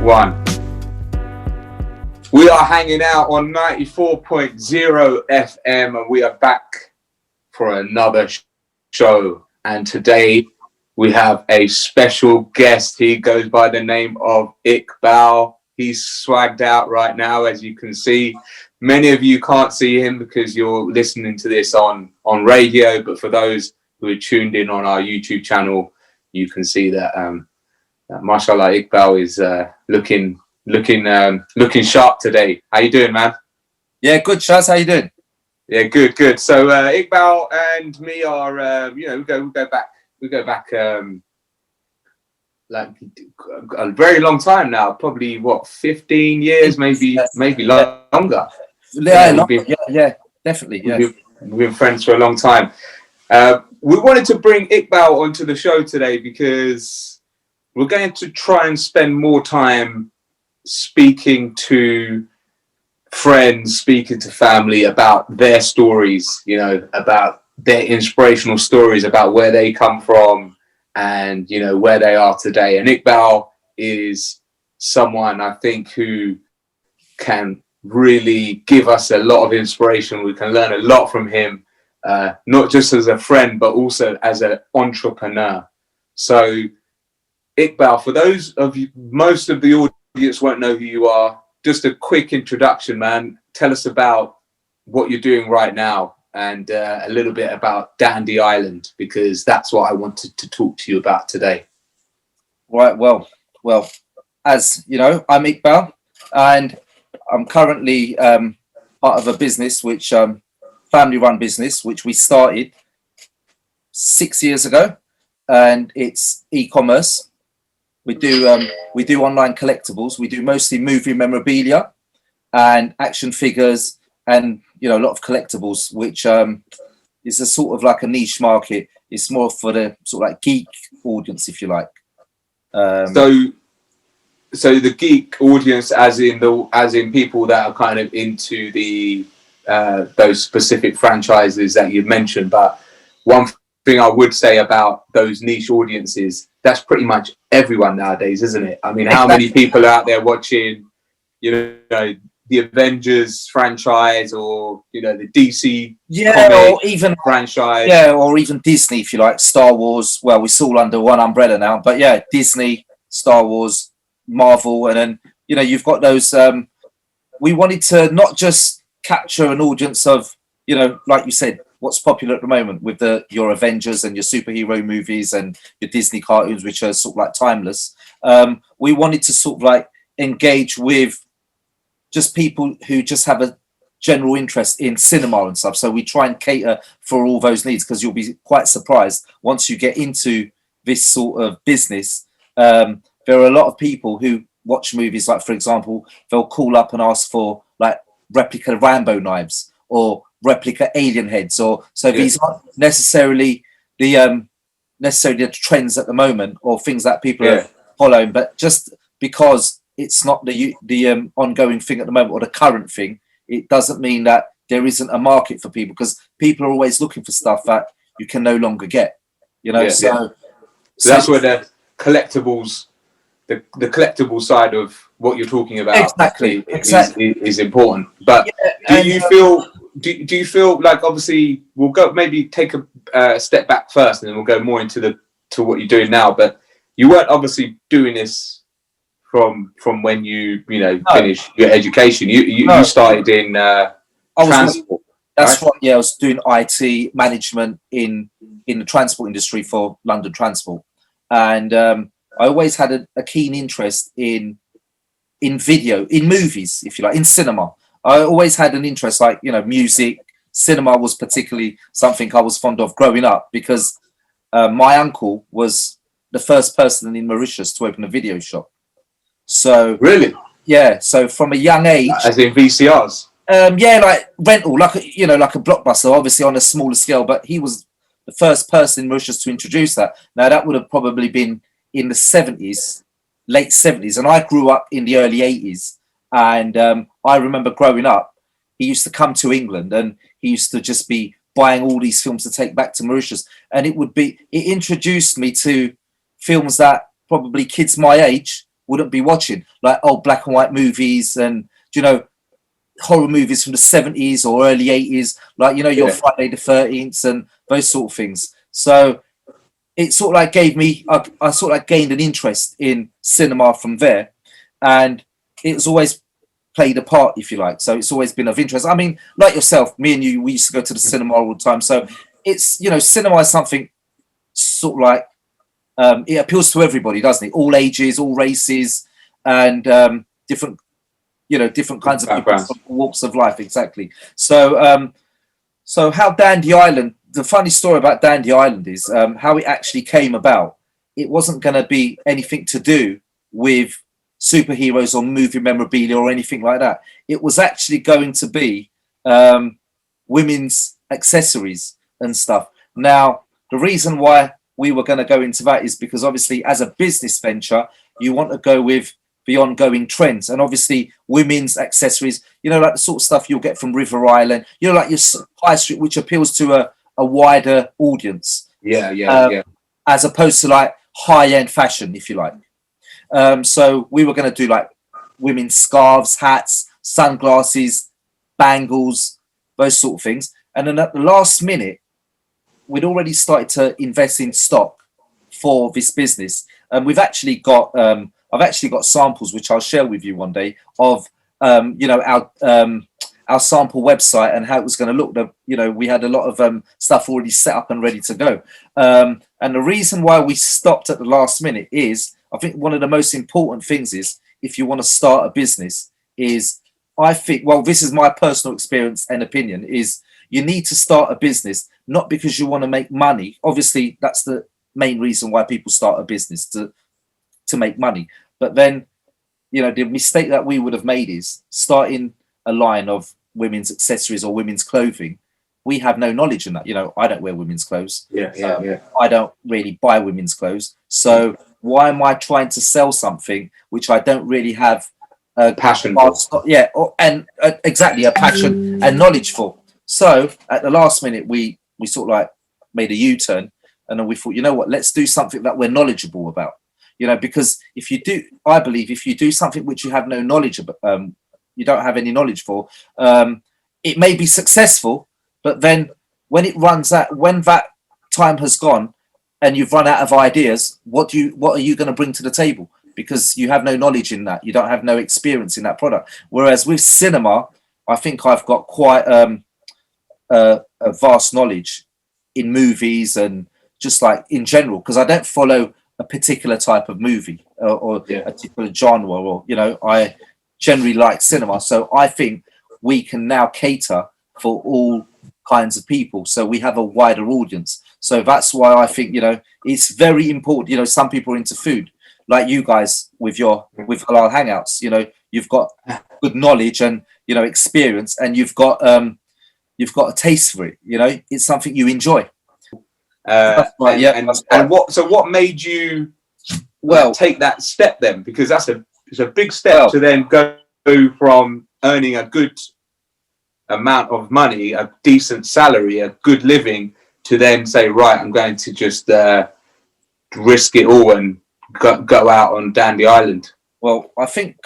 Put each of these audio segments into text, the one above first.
one. We are hanging out on 94.0 FM and we are back for another show. And today we have a special guest. He goes by the name of Iqbal. He's swagged out right now, as you can see. Many of you can't see him because you're listening to this on radio. But for those who are tuned in on our YouTube channel, you can see that, mashallah, Iqbal is looking sharp today. How you doing, man? Yeah, good, Shaz. How you doing? Yeah, good. So Iqbal and me are, we go back like a very long time now. Probably 15 years, maybe longer. Yeah, definitely. Yeah, we've been friends for a long time. We wanted to bring Iqbal onto the show today because we're going to try and spend more time speaking to friends, speaking to family about their stories, about their inspirational stories, about where they come from and, where they are today. And Iqbal is someone, I think, who can really give us a lot of inspiration. We can learn a lot from him, not just as a friend, but also as an entrepreneur. So, Iqbal, for those of you, most of the audience won't know who you are. Just a quick introduction, man. Tell us about what you're doing right now and a little bit about Dandy Island, because that's what I wanted to talk to you about today. Right. Well, as you know, I'm Iqbal and I'm currently part of a business, which family-run business, which we started 6 years ago, and it's e-commerce. We do online collectibles. We do mostly movie memorabilia and action figures, and a lot of collectibles, which is a sort of like a niche market. It's more for the sort of like geek audience, if you like. So the geek audience, as in people that are kind of into the those specific franchises that you mentioned. But one thing I would say about those niche audiences, that's pretty much everyone nowadays, isn't it? I mean, how many people are out there watching, the Avengers franchise or, the DC or even franchise? Or even Disney, if you like, Star Wars. Well, it's all under one umbrella now, but yeah, Disney, Star Wars, Marvel, and then, you've got those, we wanted to not just capture an audience of, like you said, what's popular at the moment with your Avengers and your superhero movies and your Disney cartoons, which are sort of like timeless. We wanted to sort of like engage with just people who just have a general interest in cinema and stuff. So we try and cater for all those needs, because you'll be quite surprised once you get into this sort of business. There are a lot of people who watch movies, like, for example, they'll call up and ask for like replica Rambo knives or replica alien heads, or so these aren't necessarily the trends at the moment or things that people are following, but just because it's not the ongoing thing at the moment or the current thing, it doesn't mean that there isn't a market for people, because people are always looking for stuff that you can no longer get, So that's where the collectibles, the collectible side of what you're talking about exactly is important. But do you feel like, obviously we'll go maybe take a step back first and then we'll go more into what you're doing now, but you weren't obviously doing this from when you finished your education. You started in transport. That's right. Yeah, I was doing IT management in the transport industry for London Transport, and I always had a keen interest in video, in movies, if you like, in cinema. I always had an interest, like, music. Cinema was particularly something I was fond of growing up, because my uncle was the first person in Mauritius to open a video shop. So really, yeah. So from a young age, as in VCRs, like rental, like a Blockbuster, obviously on a smaller scale. But he was the first person in Mauritius to introduce that. Now that would have probably been in the 70s, late 70s, and I grew up in the early 80s. And I remember growing up, he used to come to England and he used to just be buying all these films to take back to Mauritius. And it introduced me to films that probably kids my age wouldn't be watching, like old black and white movies and, you know, horror movies from the 70s or early 80s, like, you know, your Friday the 13th and those sort of things. So it sort of like gave me, I sort of like gained an interest in cinema from there, and it's always played a part, if you like. So it's always been of interest. I mean, like yourself, me and you, we used to go to the cinema all the time. So it's, you know, cinema is something sort of like, it appeals to everybody, doesn't it? All ages, all races, and different, you know, different kinds of people, different walks of life. Exactly. So, so how Dandy Island, the funny story about Dandy Island is how it actually came about. It wasn't going to be anything to do with superheroes or movie memorabilia or anything like that. It was actually going to be women's accessories and stuff. Now, the reason why we were going to go into that is because obviously as a business venture, you want to go with the ongoing trends, and obviously women's accessories, you know, like the sort of stuff you'll get from River Island, you know, like your high street, which appeals to a wider audience. Yeah. As opposed to like high-end fashion, if you like. So we were going to do like women's scarves, hats, sunglasses, bangles, those sort of things. And then at the last minute, we'd already started to invest in stock for this business. And we've actually got, I've actually got samples, which I'll share with you one day, of, you know, our sample website and how it was going to look. You know, we had a lot of stuff already set up and ready to go. And the reason why we stopped at the last minute is, I think one of the most important things is, if you want to start a business, is, I think, well, this is my personal experience and opinion, is you need to start a business, not because you want to make money. Obviously, that's the main reason why people start a business, to make money. But then, you know, the mistake that we would have made is starting a line of women's accessories or women's clothing. We have no knowledge in that. You know, I don't wear women's clothes. Yeah. I don't really buy women's clothes. So why am I trying to sell something which I don't really have a passion for? Yeah, exactly, a passion and knowledge for. So at the last minute, we sort of like made a U-turn, and then we thought, you know what, let's do something that we're knowledgeable about. You know, because if you do, I believe if you do something which you have no knowledge about, you don't have any knowledge for, it may be successful, but then when it runs out, when that time has gone and you've run out of ideas, what are you going to bring to the table? Because you have no knowledge in that, you don't have no experience in that product. Whereas with cinema, I think I've got quite a vast knowledge in movies and just like in general, because I don't follow a particular type of movie or a particular genre, or, you know, I generally like cinema. So I think we can now cater for all kinds of people. So we have a wider audience. So that's why I think, you know, it's very important. You know, some people are into food, like you guys with Halal Hangouts. You know, you've got good knowledge and, you know, experience, and you've got a taste for it. You know, it's something you enjoy. What made you take that step then? Because it's a big step to then go from earning a good amount of money, a decent salary, a good living, to then say, right, I'm going to just risk it all and go out on Dandy Island. Well, I think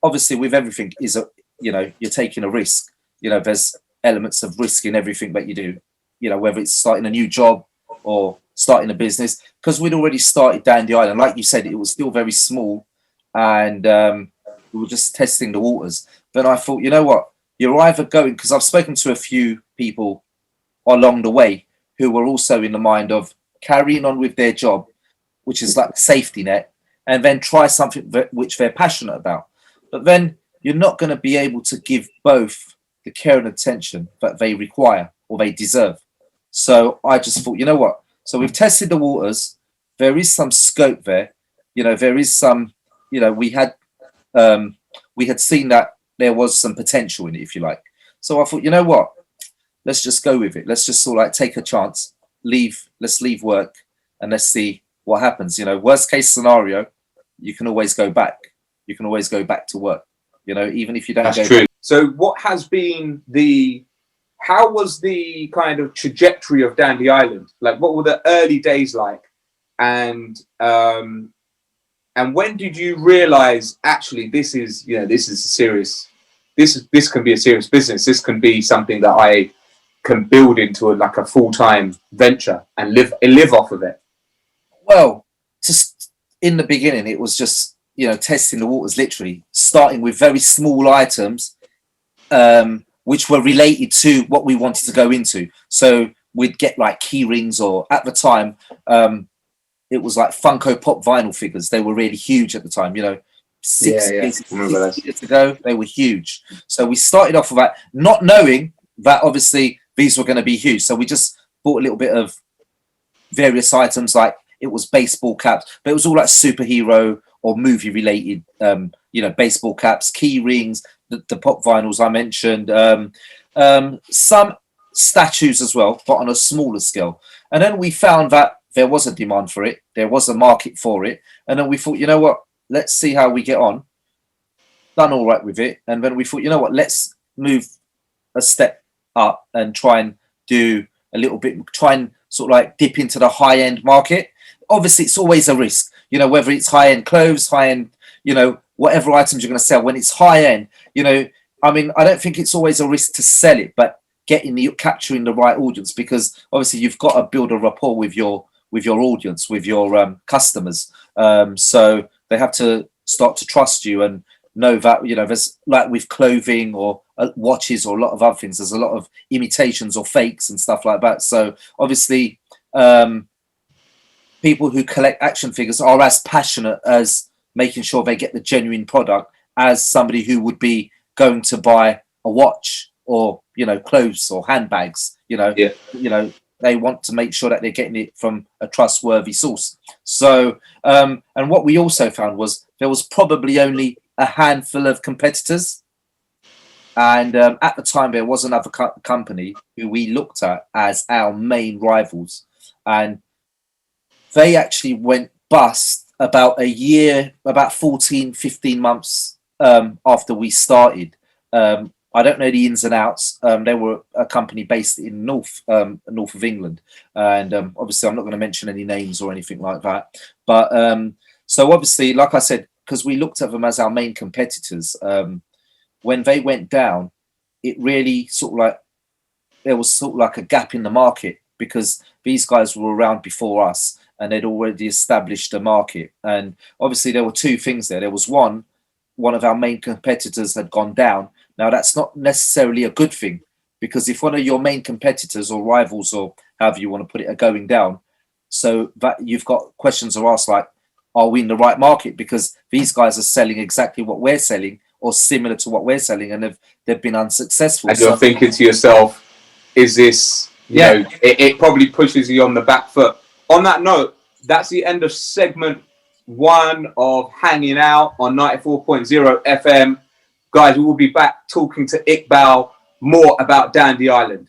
obviously with everything is you know, you're taking a risk. You know, there's elements of risk in everything that you do. You know, whether it's starting a new job or starting a business, because we'd already started Dandy Island. Like you said, it was still very small, and we were just testing the waters. But I thought, you know what, you're either going, because I've spoken to a few people along the way who were also in the mind of carrying on with their job, which is like a safety net, and then try something which they're passionate about. But then you're not going to be able to give both the care and attention that they require or they deserve. So I just thought, you know what? So we've tested the waters. There is some scope there. You know, there is some, you know, we had seen that there was some potential in it, if you like. So I thought, you know what? Let's just go with it. Let's just sort of like take a chance, let's leave work, and let's see what happens. You know, worst case scenario, you can always go back. You can always go back to work, you know, even if you don't. That's true. So what has been how was the kind of trajectory of Dandy Island? Like, what were the early days like? And And when did you realize actually this is serious? This can be a serious business. This can be something that I can build into like a full-time venture and live off of it. Well, just in the beginning, it was just, testing the waters, literally starting with very small items, which were related to what we wanted to go into. So we'd get like key rings, or at the time, it was like Funko Pop vinyl figures. They were really huge at the time, six years ago, they were huge. So we started off with that, not knowing that obviously these were going to be huge. So we just bought a little bit of various items, like it was baseball caps, but it was all like superhero or movie related, baseball caps, key rings, the pop vinyls I mentioned, some statues as well, but on a smaller scale. And then we found that there was a demand for it. There was a market for it. And then we thought, you know what, let's see how we get on. Done all right with it. And then we thought, you know what, let's move a step up and try and do a little bit, try and sort of like dip into the high end market. Obviously, it's always a risk, whether it's high end clothes, high end, whatever items you're going to sell. When it's high end, I don't think it's always a risk to sell it, but capturing the right audience, because obviously you've got to build a rapport with your audience, with your customers. So they have to start to trust you and know that, there's like with clothing or watches or a lot of other things, there's a lot of imitations or fakes and stuff like that. So obviously, people who collect action figures are as passionate as making sure they get the genuine product as somebody who would be going to buy a watch or, clothes or handbags, they want to make sure that they're getting it from a trustworthy source. So, and what we also found was there was probably only a handful of competitors. And at the time, there was another company who we looked at as our main rivals. And they actually went bust about a year, about 14, 15 months after we started. I don't know the ins and outs. They were a company based in north of England. And obviously, I'm not going to mention any names or anything like that. But so obviously, like I said, because we looked at them as our main competitors, when they went down, it really there was sort of like a gap in the market, because these guys were around before us and they'd already established a market. And obviously there were two things there. There was one of our main competitors had gone down. Now that's not necessarily a good thing, because if one of your main competitors or rivals, or however you want to put it, are going down, so that you've got questions are asked like, are we in the right market? Because these guys are selling exactly what we're selling or similar to what we're selling, and they've been unsuccessful. And you're thinking to yourself, is this, it probably pushes you on the back foot. On that note, that's the end of segment 1 of Hanging Out on 94.0 FM. Guys, we will be back talking to Iqbal more about Dandy Island.